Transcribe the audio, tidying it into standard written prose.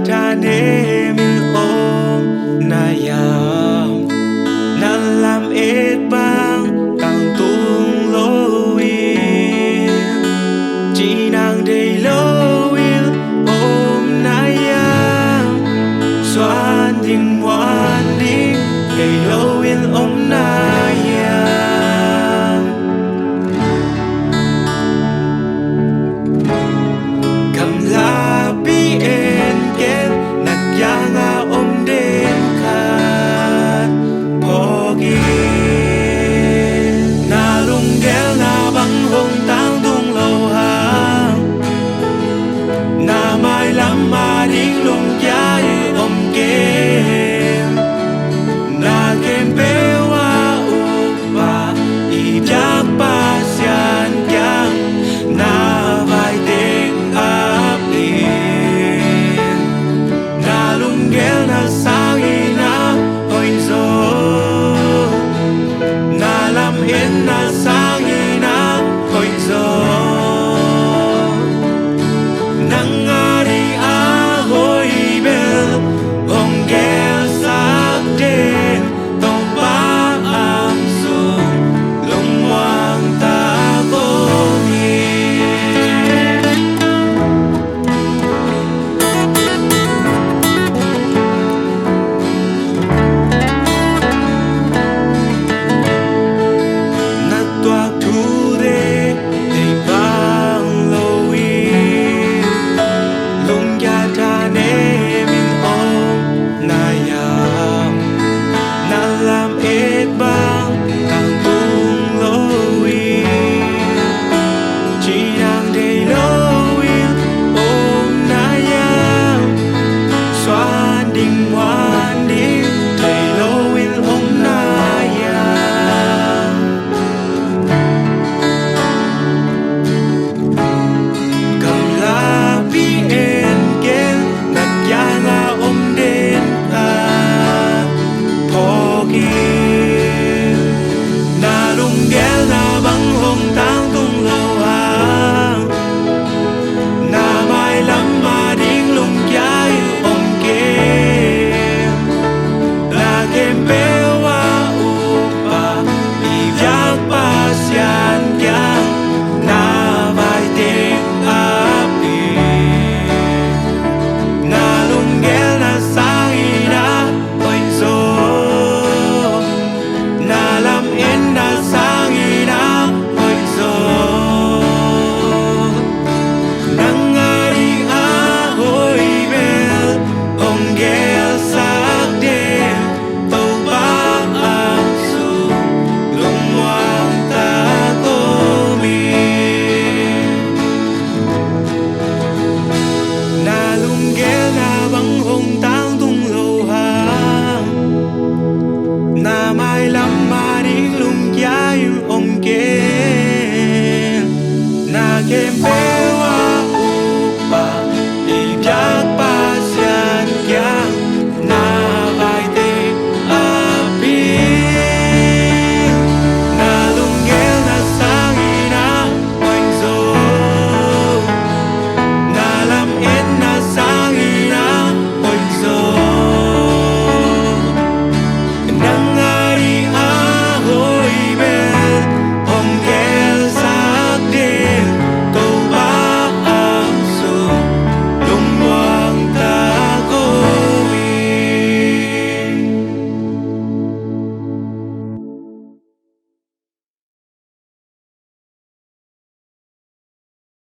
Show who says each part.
Speaker 1: tha nê mình ôm na yam na làm ít bang càng tung lô yên chỉ nàng đầy lô yên ôm na yam xoan đình ngoan đi đầy lô yên ôm na yam cầm la bi en ken nặc yang ôm đêm khát pogi na lung gel na băng hồng tang tung lâu hàng na mai lắm mà đi lung giá ôm kê